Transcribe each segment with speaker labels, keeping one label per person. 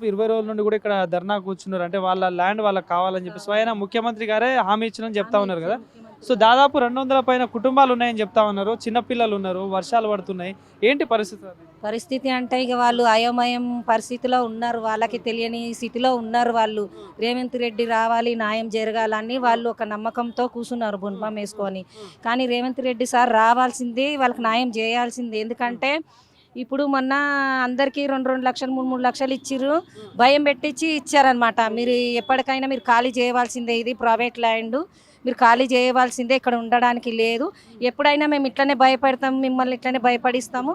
Speaker 1: దాదాపు 20 రోజుల నుండి కూడా ఇక్కడ ధర్నా కూర్చున్నారు. అంటే వాళ్ళ ల్యాండ్ వాళ్ళకి కావాలని చెప్పి స్వయాన ముఖ్యమంత్రి గారే హామీ ఇచ్చినని చెప్తా ఉన్నారు కదా. సో దాదాపు 200 పైన కుటుంబాలు ఉన్నాయని చెప్తా ఉన్నారు. చిన్నపిల్లలు ఉన్నారు, వర్షాలు పడుతున్నాయి. ఏంటి పరిస్థితి?
Speaker 2: పరిస్థితి అంటే ఇక వాళ్ళు అయోమయం పరిస్థితిలో ఉన్నారు, వాళ్ళకి తెలియని స్థితిలో ఉన్నారు. వాళ్ళు రేవంత్ రెడ్డి రావాలి, న్యాయం జరగాలని వాళ్ళు ఒక నమ్మకంతో కూర్చున్నారు బున్పం వేసుకొని. కానీ రేవంత్ రెడ్డి సార్ రావాల్సింది, వాళ్ళకి న్యాయం చేయాల్సింది. ఎందుకంటే ఇప్పుడు మొన్న అందరికీ 2 లక్షలు 3 లక్షలు ఇచ్చిర్రు, భయం పెట్టించి ఇచ్చారనమాట. మీరు ఎప్పటికైనా మీరు ఖాళీ చేయవలసిందే, ఇది ప్రైవేట్ ల్యాండ్, మీరు ఖాళీ చేయవలసిందే, ఇక్కడ ఉండడానికి లేదు. ఎప్పుడైనా మేము ఇట్లనే భయపెడతాము, మిమ్మల్ని ఇట్లనే భయపడిస్తాము,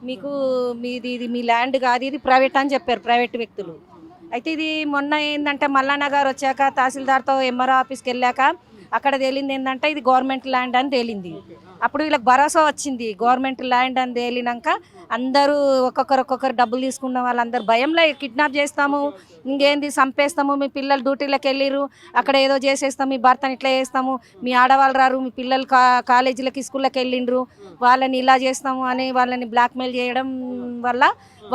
Speaker 2: మీకు ఇది మీ ల్యాండ్ కాదు, ఇది ప్రైవేట్ అని చెప్పారు ప్రైవేట్ వ్యక్తులు. అయితే ఇది మొన్న ఏంటంటే మల్లన్న గారు వచ్చాక తహసీల్దార్తో ఎంఆర్ఓ ఆఫీస్కి వెళ్ళాక అక్కడ తేలింది ఏంటంటే ఇది గవర్నమెంట్ ల్యాండ్ అని తేలింది. అప్పుడు వీళ్ళకి భరోసా వచ్చింది గవర్నమెంట్ ల్యాండ్ అని తేలినాక అందరూ ఒక్కొక్కరు డబ్బులు తీసుకున్న వాళ్ళందరూ భయంలో కిడ్నాప్ చేస్తాము, ఇంకేంది చంపేస్తాము, మీ పిల్లలు డ్యూటీలకు వెళ్ళిరు, అక్కడ ఏదో చేసేస్తాము, మీ భర్తని ఇట్లా చేస్తాము, మీ ఆడవాళ్ళు రారు, మీ పిల్లలు కాలేజీలకి స్కూళ్ళకి వెళ్ళిండ్రు, వాళ్ళని ఇలా చేస్తాము అని వాళ్ళని బ్లాక్మెయిల్ చేయడం వల్ల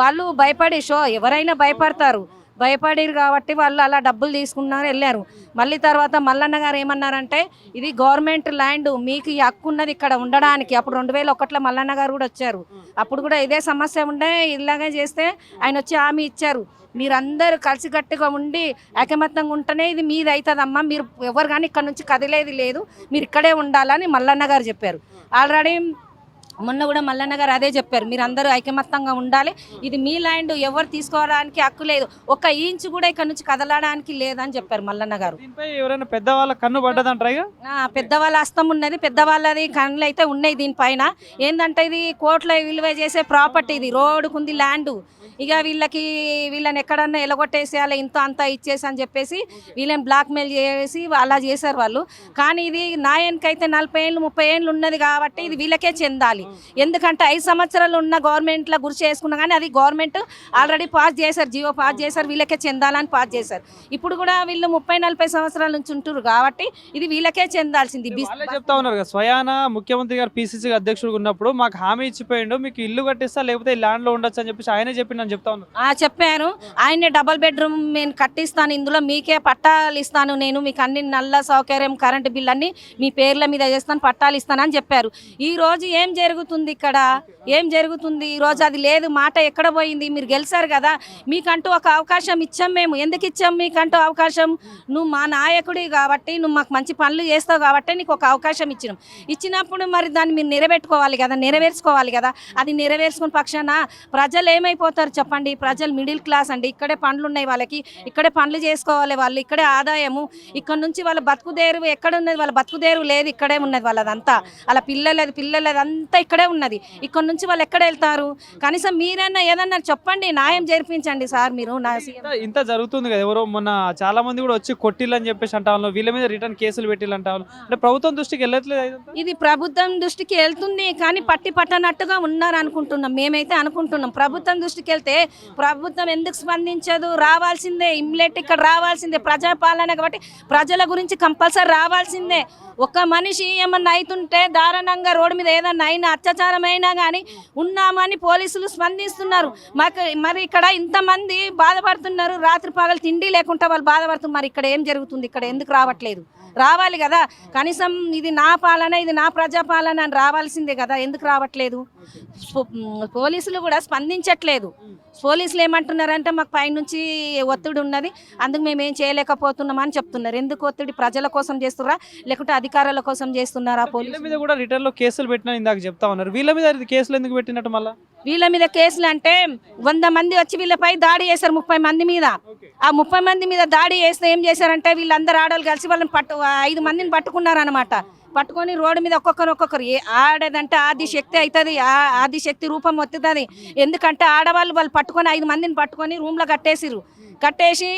Speaker 2: వాళ్ళు భయపడి ఎవరైనా భయపడతారు, భయపడిరు కాబట్టి వాళ్ళు అలా డబ్బులు తీసుకున్నారు వెళ్ళారు. మళ్ళీ తర్వాత మల్లన్న గారు ఏమన్నారంటే ఇది గవర్నమెంట్ ల్యాండ్, మీకు ఈ హక్కు ఉన్నది ఇక్కడ ఉండడానికి. అప్పుడు 2001లో మల్లన్న గారు కూడా వచ్చారు, అప్పుడు కూడా ఇదే సమస్య ఉండే, ఇలాగే చేస్తే ఆయన వచ్చి హామీ ఇచ్చారు, మీరందరూ కలిసికట్టుగా ఉండి ఐకమత్యంగా ఉంటేనే ఇది మీది అవుతుందమ్మా, మీరు ఎవరు కానీ ఇక్కడ నుంచి కదిలేది లేదు, మీరు ఇక్కడే ఉండాలని మల్లన్న గారు చెప్పారు. ఆల్రెడీ మొన్న కూడా మల్లన్న గారు అదే చెప్పారు, మీరు అందరూ ఐకమత్యంగా ఉండాలి, ఇది మీ ల్యాండ్, ఎవరు తీసుకోవడానికి హక్కు లేదు, 1 ఇంచు కూడా ఇక్కడ నుంచి కదలడానికి లేదని చెప్పారు మల్లన్న గారు.
Speaker 1: ఎవరైనా పెద్దవాళ్ళ కన్ను పడ్డదంటారా?
Speaker 2: పెద్దవాళ్ళ హస్తం ఉన్నది, పెద్దవాళ్ళది కన్నులు అయితే ఉన్నాయి దీనిపైన. ఏంటంటే ఇది కోట్ల విలువ చేసే ప్రాపర్టీ, ఇది రోడ్డుకుంది ల్యాండ్. ఇక వీళ్ళని ఎక్కడన్నా ఎలగొట్టేసేయాలి, ఇంత అంతా ఇచ్చేసి అని చెప్పేసి వీళ్ళని బ్లాక్మెయిల్ చేసి అలా చేశారు వాళ్ళు. కానీ ఇది న్యాయానికైతే 40 ఏళ్ళు 30 ఏళ్ళు ఉన్నది కాబట్టి ఇది వీళ్ళకే చెందాలి. ఎందుకంటే 5 సంవత్సరాలు ఉన్న గవర్నమెంట్లో గురి చేసుకున్నా కానీ అది గవర్నమెంట్ ఆల్రెడీ పాస్ చేశారు, జియో పాస్ చేశారు, వీళ్ళకే చెందాలని పాస్ చేశారు. ఇప్పుడు కూడా వీళ్ళు 30-40 సంవత్సరాల నుంచి ఉంటున్నారు కాబట్టి ఇది వీళ్ళకే చెందాల్సింది.
Speaker 1: చెప్తా ఉన్నారు కదా, స్వయాన ముఖ్యమంత్రి గారు పిసిసి అధ్యక్షుడు ఉన్నప్పుడు మాకు హామీ ఇచ్చిపోయిండు, మీకు ఇల్లు కట్టిస్తా లేకపోతే ల్యాండ్ లో ఉండొచ్చు అని చెప్పేసి ఆయన చెప్పిండు.
Speaker 2: చెప్పాను, ఆయనే డబుల్ బెడ్రూమ్ నేను కట్టిస్తాను, ఇందులో మీకే పట్టాలు ఇస్తాను, నేను మీకు అన్ని నల్ల సౌకర్యం కరెంటు బిల్ అన్ని మీ పేర్ల మీద చేస్తాను, పట్టాలు ఇస్తానని చెప్పారు. ఈ రోజు ఏం జరుగుతుంది ఇక్కడ, ఏం జరుగుతుంది ఈ రోజు? అది లేదు, మాట ఎక్కడ పోయింది? మీరు గెలిచారు కదా, మీకంటూ ఒక అవకాశం ఇచ్చాం మేము. ఎందుకు ఇచ్చాం మీకంటూ అవకాశం? నువ్వు మా నాయకుడి కాబట్టి, నువ్వు మాకు మంచి పనులు చేస్తావు కాబట్టి నీకు ఒక అవకాశం ఇచ్చినప్పుడు మరి దాన్ని మీరు నెరవేర్చుకోవాలి కదా, నెరవేర్చుకోవాలి కదా. అది నెరవేర్చుకున్న పక్షాన ప్రజలు ఏమైపోతారు చెప్పండి? ప్రజలు మిడిల్ క్లాస్ అండి, ఇక్కడే పనులు ఉన్నాయి వాళ్ళకి, ఇక్కడే పనులు చేసుకోవాలి వాళ్ళు, ఇక్కడే ఆదాయము, ఇక్కడ నుంచి వాళ్ళ బతుకుదేరు ఎక్కడ ఉన్నది? వాళ్ళ బతుకుదేరు లేదు, ఇక్కడే ఉన్నది వాళ్ళదంతా, వాళ్ళ పిల్లలేదు అంతా ఇక్కడే ఉన్నది. ఇక్కడ నుంచి వాళ్ళు ఎక్కడ వెళ్తారు? కనీసం మీరైనా ఏదన్నా చెప్పండి, న్యాయం జరిపించండి సార్. మీరు
Speaker 1: ఇంత జరుగుతుంది కదా, ఎవరో మొన్న చాలా మంది కూడా వచ్చి కొట్టిల్లని చెప్పేసి అంటా ఉన్నారు, వీళ్ళ మీద రిటర్న్ కేసులు పెట్టిల్లంటా ఉన్నారు. అంటే ప్రభుత్వం దృష్టికి వెళ్ళట్లేదు?
Speaker 2: ఇది ప్రభుత్వం దృష్టికి వెళ్తుంది కానీ పట్టనట్టుగా ఉన్నారు అనుకుంటున్నాం, మేమైతే అనుకుంటున్నాం. ప్రభుత్వం దృష్టికి వెళ్తే ప్రభుత్వం ఎందుకు స్పందించదు? రావాల్సిందే, ఇమ్మిడియట్ ఇక్కడ రావాల్సిందే, ప్రజాపాలన కాబట్టి ప్రజల గురించి కంపల్సరీ రావాల్సిందే. ఒక మనిషి ఏమన్నా అవుతుంటే దారుణంగా రోడ్డు మీద ఏదన్నా అయినా అత్యాచారం అయినా కానీ ఉన్నామని పోలీసులు స్పందిస్తున్నారు. మరి ఇక్కడ ఇంతమంది బాధపడుతున్నారు, రాత్రి పగలు తిండి లేకుండా వాళ్ళు బాధపడుతున్నారు. మరి ఇక్కడ ఏం జరుగుతుంది? ఇక్కడ ఎందుకు రావట్లేదు? రావాలి కదా, కనీసం ఇది నా పాలన, ఇది నా ప్రజాపాలన అని రావాల్సిందే కదా, ఎందుకు రావట్లేదు? పోలీసులు కూడా స్పందించట్లేదు. పోలీసులు ఏమంటున్నారంటే మాకు పైనుంచి ఒత్తిడి ఉన్నది, అందుకు మేము ఏం చేయలేకపోతున్నాం అని చెప్తున్నారు. ఎందుకు ఒత్తిడి? ప్రజల కోసం చేస్తున్నారా లేకుంటే అధికారుల కోసం చేస్తున్నారా? పోలీసుల మీద
Speaker 1: కూడా రిటర్న్ లో కేసులు పెట్టినా ఇందాక చెప్తా ఉన్నారు, వీళ్ళ మీద కేసులు ఎందుకు పెట్టినట్టు? మళ్ళీ
Speaker 2: వీళ్ళ మీద కేసులు అంటే 100 మంది వచ్చి వీళ్ళపై దాడి చేశారు 30 మంది మీద. ఆ 30 మంది మీద దాడి చేస్తే ఏం చేశారంటే వీళ్ళందరూ ఆడవాళ్ళు కలిసి వాళ్ళని 5 మందిని పట్టుకున్నారనమాట. పట్టుకొని రోడ్డు మీద ఒక్కొక్కరు ఆడేదంటే ఆదిశక్తి అవుతుంది, ఆదిశక్తి రూపం వస్తుంది. ఎందుకంటే ఆడవాళ్ళు వాళ్ళు పట్టుకొని 5 మందిని పట్టుకొని రూమ్లో కట్టేసి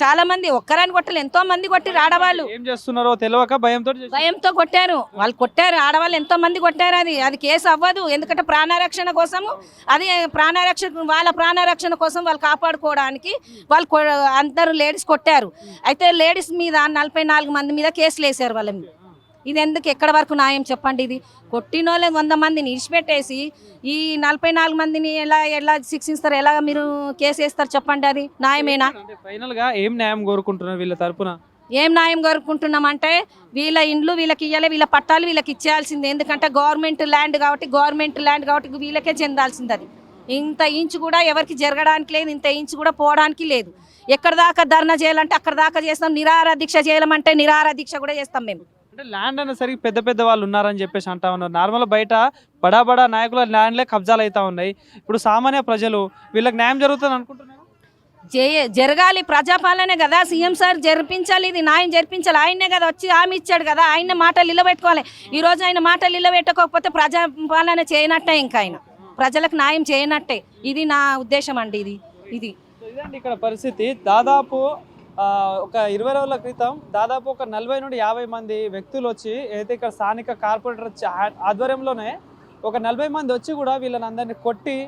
Speaker 2: చాలా మంది ఒక్కరాని కొట్టలు ఎంతో మంది కొట్టారు. ఆడవాళ్ళు
Speaker 1: ఏం చేస్తున్నారో తెలియక
Speaker 2: భయంతో కొట్టారు, వాళ్ళు కొట్టారు, ఆడవాళ్ళు ఎంతో మంది కొట్టారు. అది కేసు అవ్వదు, ఎందుకంటే ప్రాణరక్షణ కోసము, అది వాళ్ళ ప్రాణరక్షణ కోసం వాళ్ళు కాపాడుకోవడానికి వాళ్ళు అందరూ లేడీస్ కొట్టారు. అయితే లేడీస్ మీద 44 మంది మీద కేసులు వేసారు వాళ్ళ మీద. ఇది ఎందుకు ఎక్కడ వరకు న్యాయం చెప్పండి? ఇది కొట్టిన వాళ్ళే 100 మందిని ఇడిచిపెట్టేసి ఈ 44 మందిని ఎలా శిక్షిస్తారు? ఎలా మీరు కేసు వేస్తారు చెప్పండి? అది న్యాయమేనా?
Speaker 1: అంటే ఫైనల్ గా ఏం న్యాయం కోరుకుంటున్నారు వీళ్ళ తరపున?
Speaker 2: ఏం న్యాయం కోరుకుంటున్నామంటే వీళ్ళ ఇండ్లు వీళ్ళకి ఇవ్వాలి, వీళ్ళ పట్టాలు వీళ్ళకి ఇచ్చేయాల్సిందే. ఎందుకంటే గవర్నమెంట్ ల్యాండ్ కాబట్టి వీళ్ళకే చెందాల్సింది. అది ఇంత ఇంచు కూడా ఎవరికి జరగడానికి లేదు, ఇంత ఇంచు కూడా పోవడానికి లేదు. ఎక్కడ దాకా ధర్నా చేయాలంటే అక్కడ దాకా చేస్తాం, నిరాహార దీక్ష చేయాలంటే నిరాహార దీక్ష కూడా చేస్తాం మేము.
Speaker 1: అంటే ల్యాండ్ అనేసరికి పెద్ద పెద్ద వాళ్ళు ఉన్నారని చెప్పేసి అంటా ఉన్నారు. నార్మల్ బయట బడా నాయకుల ల్యాండ్లే కబ్జాలు అవుతా ఉన్నాయి. ఇప్పుడు సామాన్య ప్రజలు వీళ్ళకి న్యాయం జరుగుతుంది అనుకుంటున్నారు.
Speaker 2: జరగాలి, ప్రజాపాలనే కదా. సీఎం సార్ జరిపించాలి, ఇది న్యాయం జరిపించాలి. ఆయనే కదా వచ్చి హామీ ఇచ్చాడు కదా, ఆయన మాటలు నిలబెట్టుకోవాలి. ఈ రోజు ఆయన మాటలు నిలబెట్టుకోకపోతే ప్రజాపాలన చేయనట్టే, ఇంకా ఆయన ప్రజలకు న్యాయం చేయనట్టే. ఇది నా ఉద్దేశం అండి. ఇది
Speaker 1: సో ఇదండి ఇక్కడ పరిస్థితి. దాదాపు ఒక 20 రోజుల క్రితం దాదాపు ఒక 40 నుండి 50 మంది వ్యక్తులు వచ్చి అయితే ఇక్కడ స్థానిక కార్పొరేటర్ ఆధ్వర్యంలోనే ఒక 40 మంది వచ్చి కూడా వీళ్ళని అందరినీ కొట్టి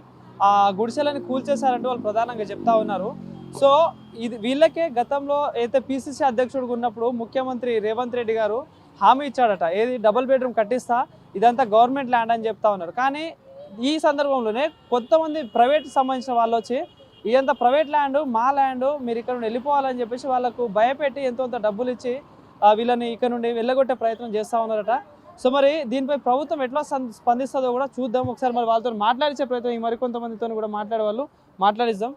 Speaker 1: ఆ గుడిసెలని కూల్చేశారంటూ వాళ్ళు ప్రధానంగా చెప్తా ఉన్నారు. సో ఇది వీళ్ళకే గతంలో అయితే పిసిసి అధ్యక్షుడిగా ఉన్నప్పుడు ముఖ్యమంత్రి రేవంత్ రెడ్డి గారు హామీ ఇచ్చాడట, ఏది డబుల్ బెడ్రూమ్ కట్టిస్తా, ఇదంతా గవర్నమెంట్ ల్యాండ్ అని చెప్తా ఉన్నారు. కానీ ఈ సందర్భంలోనే కొంతమంది ప్రైవేట్ సంబంధించిన వాళ్ళు వచ్చి ఇదంతా ప్రైవేట్ ల్యాండ్, మా ల్యాండ్, మీరు ఇక్కడ నుండి వెళ్ళిపోవాలని చెప్పేసి వాళ్ళకు భయపెట్టి ఎంతో డబ్బులు ఇచ్చి వీళ్ళని ఇక్కడ నుండి వెళ్ళగొట్టే ప్రయత్నం చేస్తూ ఉన్నారట. సో మరి దీనిపై ప్రభుత్వం ఎట్లా స్పందిస్తుందో కూడా చూద్దాం. ఒకసారి మరి వాళ్ళతో మాట్లాడించే ప్రయత్నం మరికొంతమందితో కూడా మాట్లాడే వాళ్ళు మాట్లాడిద్దాం.